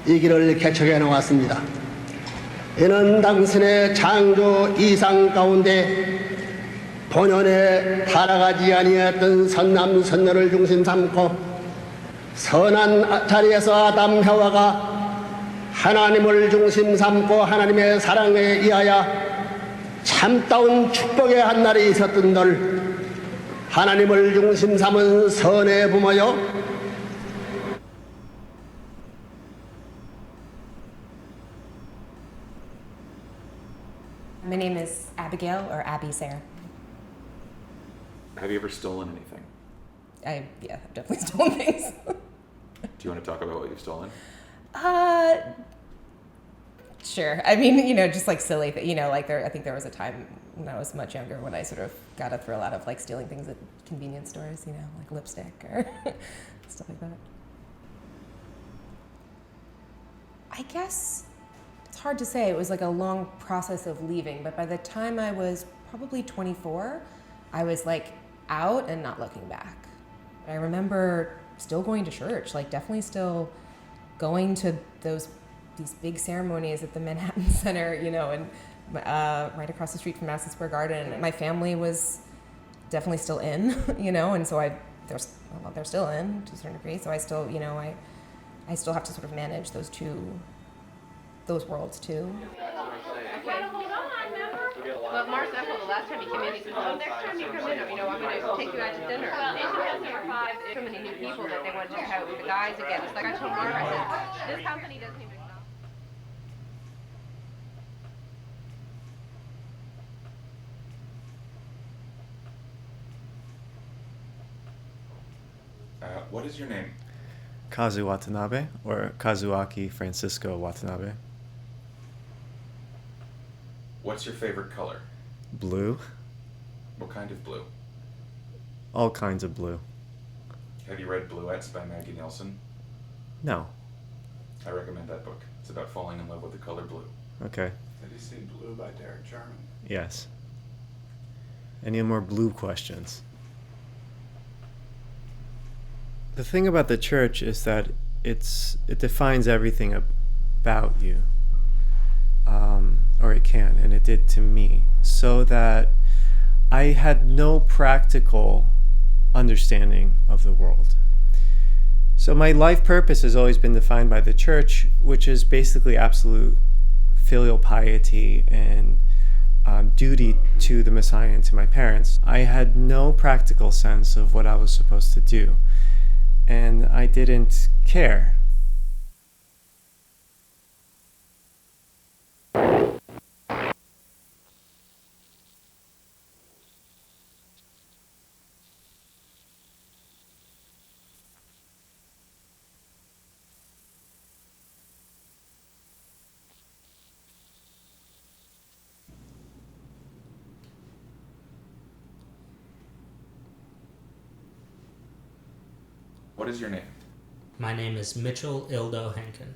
이 길을 개척해 놓았습니다. 이는 당신의 창조 이상 가운데 본연에 타락하지 아니했던 선남 선녀를 중심 삼고 선한 자리에서 아담 해와가 하나님을 중심 삼고 하나님의 사랑에 의하여 참다운 축복의 한 날이 있었던 널 하나님을 중심 삼은 선의 부모여, My name is Abigail, or Abby Sayre. Have you ever stolen anything? I've definitely stolen things. Do you want to talk about what you've stolen? Sure. I mean, just like silly, I think there was a time when I was much younger when I sort of got a thrill out of like stealing things at convenience stores, like lipstick or stuff like that. I guess it's hard to say. It was like a long process of leaving, but by the time I was probably 24, I was like out and not looking back. I remember still going to church, like definitely still going to these big ceremonies at the Manhattan Center, and right across the street from Madison Square Garden. My family was definitely still in, and so they're still in to a certain degree. So I still, I still have to sort of manage those worlds too. Well, Marcel, the last time he came in, he said, next time you come in, I'm going to take you out to dinner. So many new people that they want to just have with the guys again. It's like I told Mark, I said, this company doesn't even acknowledge. What is your name? Kazu Watanabe, or Kazuaki Francisco Watanabe. What's your favorite color? Blue. What kind of blue? All kinds of blue. Have you read Bluettes by Maggie Nelson? No. I recommend that book. It's about falling in love with the color blue. Okay. Have you seen Blue by Derek Jarman? Yes. Any more blue questions? The thing about the church is that it defines everything about you. Or it can, and it did to me. So that I had no practical understanding of the world. So my life purpose has always been defined by the church, which is basically absolute filial piety and duty to the Messiah and to my parents. I had no practical sense of what I was supposed to do, and I didn't care. What is your name? My name is Mitchell Ildo Henkin.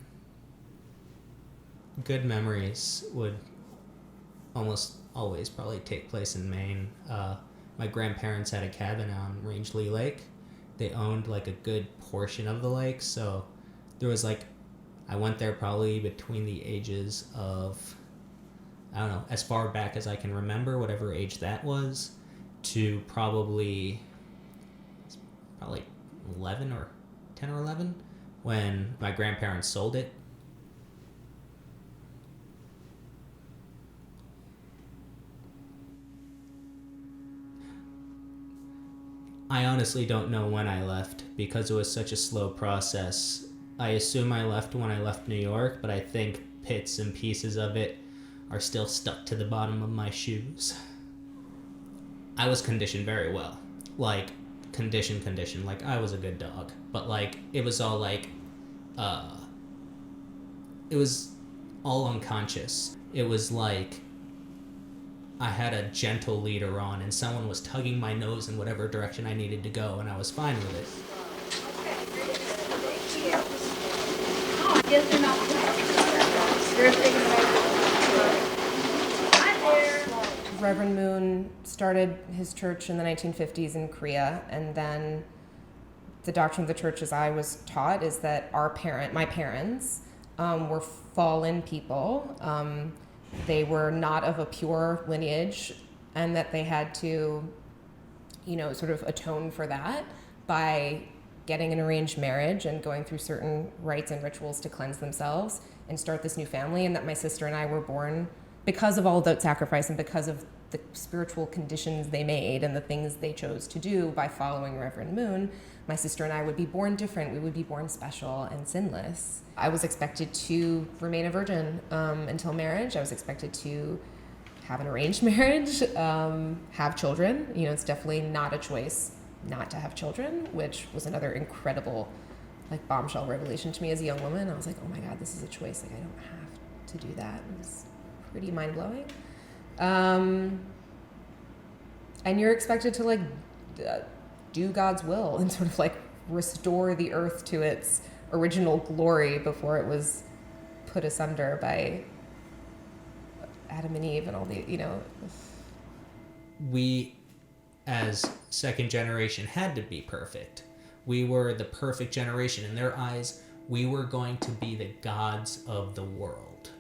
Good memories would almost always probably take place in Maine. My grandparents had a cabin on Rangeley Lake. They owned like a good portion of the lake, so there was I went there probably between the ages of, I don't know, as far back as I can remember, whatever age that was, to probably 11 or 10 or 11 when my grandparents sold it. I honestly don't know when I left because it was such a slow process. I assume I left when I left New York, but I think bits and pieces of it are still stuck to the bottom of my shoes. I was conditioned very well. Condition. I was a good dog. But it was all it was all unconscious. It was I had a gentle leader on and someone was tugging my nose in whatever direction I needed to go, and I was fine with it. Reverend Moon started his church in the 1950s in Korea, and then the doctrine of the church as I was taught is that my parents, were fallen people. They were not of a pure lineage, and that they had to, sort of atone for that by getting an arranged marriage and going through certain rites and rituals to cleanse themselves and start this new family. And that my sister and I were born because of all of that sacrifice and because of the spiritual conditions they made and the things they chose to do by following Reverend Moon. My sister and I would be born different. We would be born special and sinless. I was expected to remain a virgin until marriage. I was expected to have an arranged marriage, have children. It's definitely not a choice not to have children, which was another incredible, bombshell revelation to me as a young woman. I was like, oh my God, this is a choice. I don't have to do that. It was pretty mind-blowing. And you're expected to do God's will and sort of restore the earth to its original glory before it was put asunder by Adam and Eve and all the, We, as second generation, had to be perfect. We were the perfect generation. In their eyes, we were going to be the gods of the world.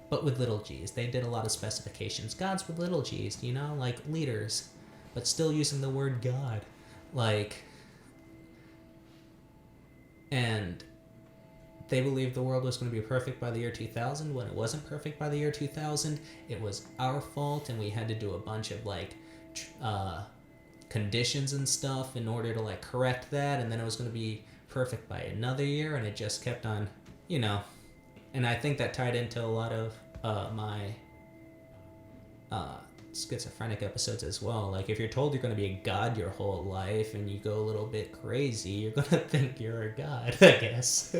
But with little g's. They did a lot of specifications. Gods with little g's, like leaders. But still using the word God. And they believed the world was going to be perfect by the year 2000. When it wasn't perfect by the year 2000, it was our fault, and we had to do a bunch of conditions and stuff in order to correct that, and then it was going to be perfect by another year, and it just kept on, And I think that tied into a lot of my schizophrenic episodes as well. If you're told you're going to be a god your whole life and you go a little bit crazy, you're going to think you're a god, I guess.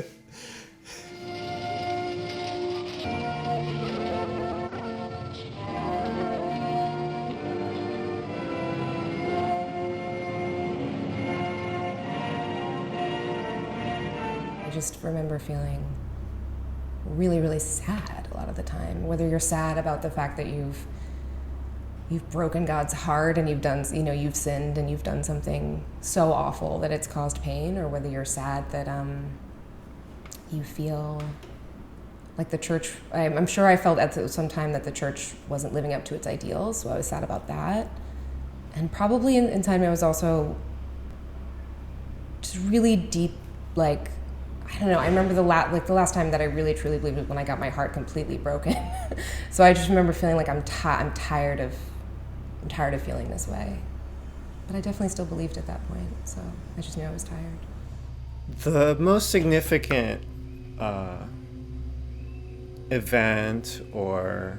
I just remember feeling really, really sad a lot of the time. Whether you're sad about the fact that you've broken God's heart and you've done, you've sinned and you've done something so awful that it's caused pain, or whether you're sad that you feel like the church, I'm sure I felt at some time that the church wasn't living up to its ideals, so I was sad about that. And probably in time I was also just really deep, I don't know, I remember the last time that I really truly believed was when I got my heart completely broken. So I just remember feeling like I'm tired of feeling this way. But I definitely still believed at that point, so I just knew I was tired. The most significant event or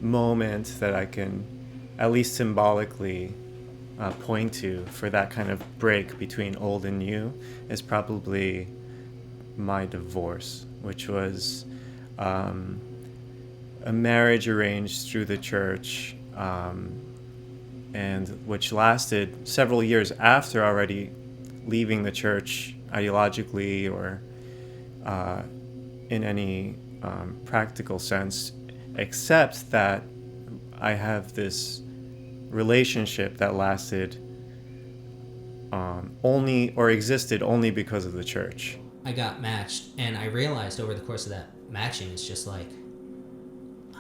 moment that I can at least symbolically point to for that kind of break between old and new is probably my divorce, which was a marriage arranged through the church, and which lasted several years after already leaving the church ideologically or in any practical sense, except that I have this relationship that lasted only or existed only because of the church. I got matched, and I realized over the course of that matching, it's just I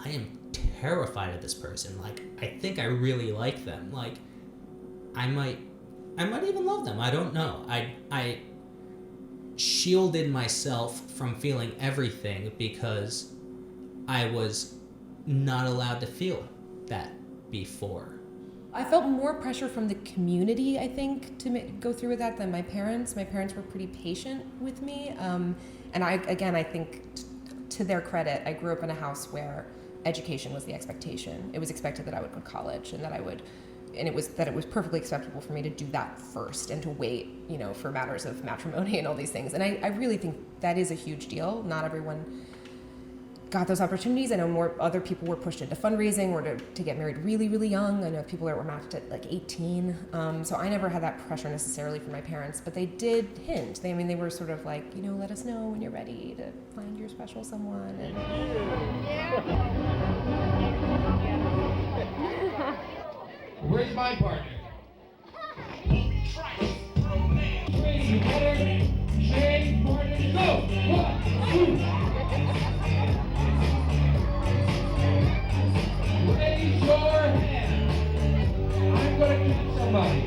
am terrified of this person. I think I really like them. I might even love them. I don't know. I shielded myself from feeling everything because I was not allowed to feel that before. I felt more pressure from the community, I think, to go through with that than my parents. My parents were pretty patient with me. And I think to their credit, I grew up in a house where education was the expectation. It was expected that I would go to college and it was perfectly acceptable for me to do that first and to wait, for matters of matrimony and all these things. And I really think that is a huge deal. Not everyone got those opportunities. I know other people were pushed into fundraising or to get married really, really young. I know people that were matched at 18. So I never had that pressure necessarily from my parents, but they did hint. They were sort of let us know when you're ready to find your special someone. And where's my partner? Crazy partner, Shane, partner, go! 1, 2. Raise your hand. I'm gonna get somebody.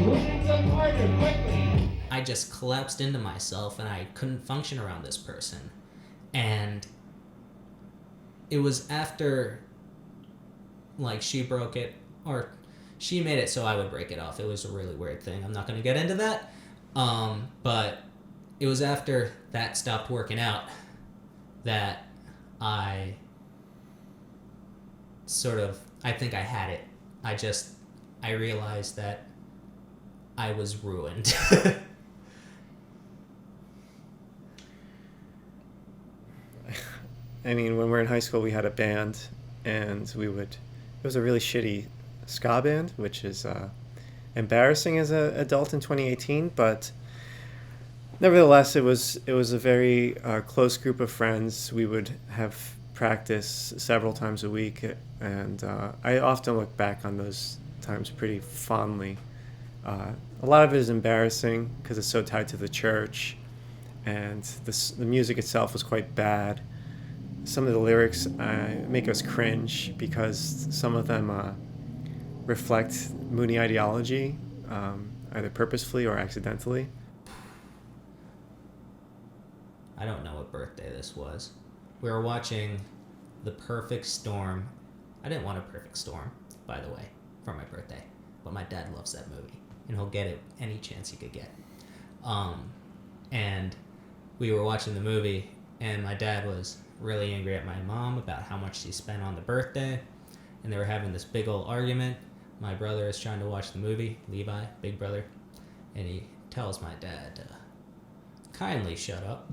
Who needs a partner? Quickly. I just collapsed into myself and I couldn't function around this person. And it was after, like, she broke it, or she made it so I would break it off. It was a really weird thing. I'm not going to get into that. But it was after that stopped working out that I I think I had it. I realized that I was ruined. I mean, when we were in high school, we had a band, and it was a really shitty ska band, which is embarrassing as an adult in 2018, but nevertheless, it was a very close group of friends. We would have practice several times a week, and I often look back on those times pretty fondly. A lot of it is embarrassing because it's so tied to the church, and the music itself was quite bad. Some of the lyrics make us cringe because some of them reflect Mooney ideology, either purposefully or accidentally. I don't know what birthday this was. We were watching The Perfect Storm. I didn't want A Perfect Storm, by the way, for my birthday. But my dad loves that movie, and he'll get it any chance he could get. And we were watching the movie, and my dad was really angry at my mom about how much she spent on the birthday, and they were having this big old argument. My brother is trying to watch the movie, Levi, big brother, and he tells my dad, kindly shut up.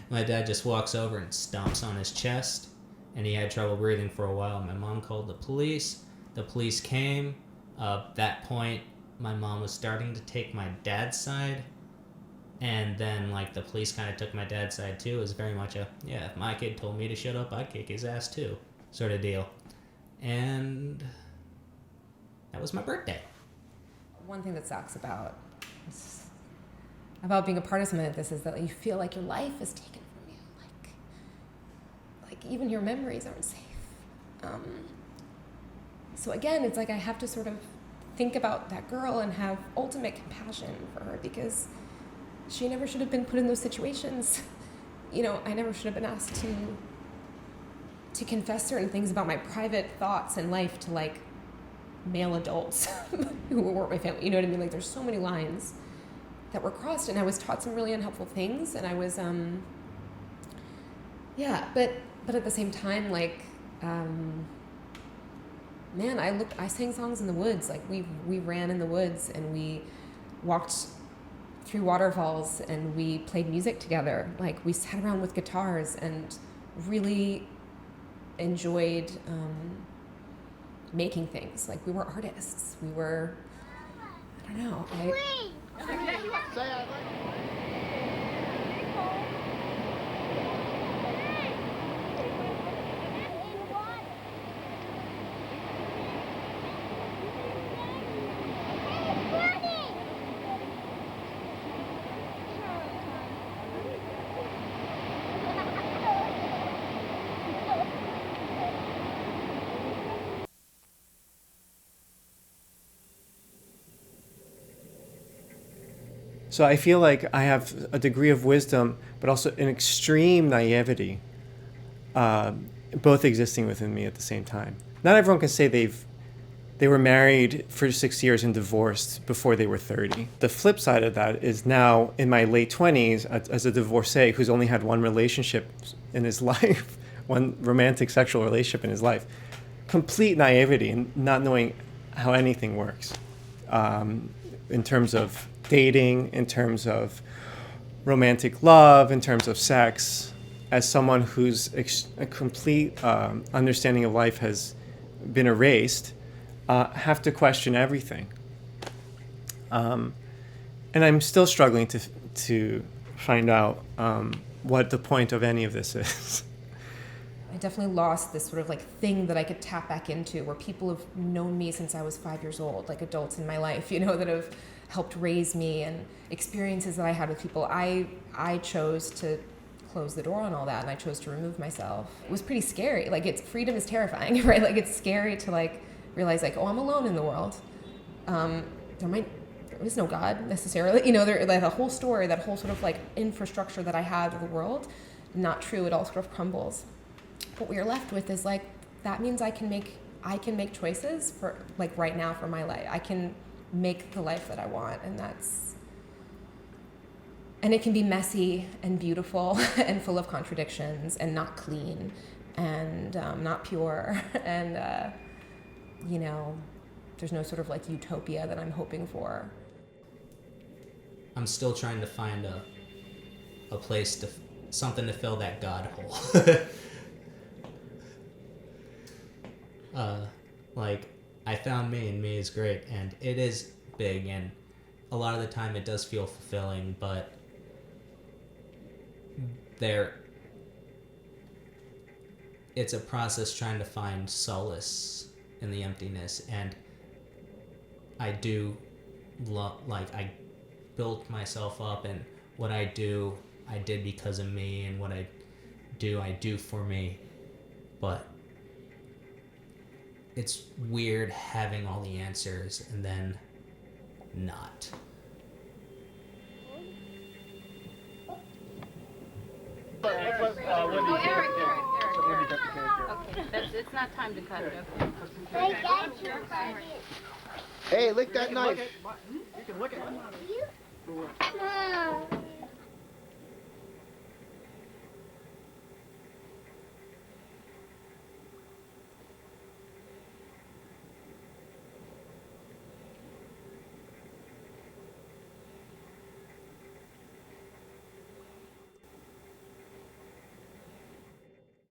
My dad just walks over and stomps on his chest, and he had trouble breathing for a while. My mom called the police. The police came. At that point, my mom was starting to take my dad's side, and then, like, the police kind of took my dad's side, too. It was very much if my kid told me to shut up, I'd kick his ass, too, sort of deal. And that was my birthday. One thing that sucks about being a part of something like this is that you feel like your life is taken from you. Like even your memories aren't safe. So again, it's like I have to sort of think about that girl and have ultimate compassion for her because she never should have been put in those situations. You know, I never should have been asked to confess certain things about my private thoughts and life to, like, male adults who weren't my family. You know what I mean? Like, there's so many lines that were crossed, and I was taught some really unhelpful things, and I was, but at the same time, like, man, I sang songs in the woods. Like, we ran in the woods, and we walked through waterfalls, and we played music together. Like, we sat around with guitars and really enjoyed making things. Like, we were artists. We were, I don't know. So I feel like I have a degree of wisdom, but also an extreme naivety, both existing within me at the same time. Not everyone can say they were married for 6 years and divorced before they were 30. The flip side of that is now in my late 20s as a divorcee who's only had one relationship in his life, one romantic sexual relationship in his life, complete naivety and not knowing how anything works in terms of dating, in terms of romantic love, in terms of sex. As someone whose a complete understanding of life has been erased, have to question everything. And I'm still struggling to find out what the point of any of this is. definitely lost this sort of like thing that I could tap back into, where people have known me since I was 5 years old, like adults in my life, you know, that have helped raise me, and experiences that I had with people. I chose to close the door on all that, and I chose to remove myself. It was pretty scary. Like, freedom is terrifying, right? Like, it's scary to like realize like, oh, I'm alone in the world. There is no God necessarily, you know. Like the whole story, that whole sort of like infrastructure that I had of the world, not true. It all sort of crumbles. What we are left with is like, that means I can make choices for like right now for my life. I can make the life that I want, and it can be messy and beautiful and full of contradictions and not clean and not pure and you know, there's no sort of like utopia that I'm hoping for. I'm still trying to find a place something to fill that God hole. Like, I found me, and me is great, and it is big, and a lot of the time it does feel fulfilling, but it's a process trying to find solace in the emptiness, and I do I built myself up, and what I do, I did because of me, and what I do for me, but it's weird having all the answers and then not. Oh, Eric. Okay, it's not time to cut it, okay? Hey, lick that knife. Mom.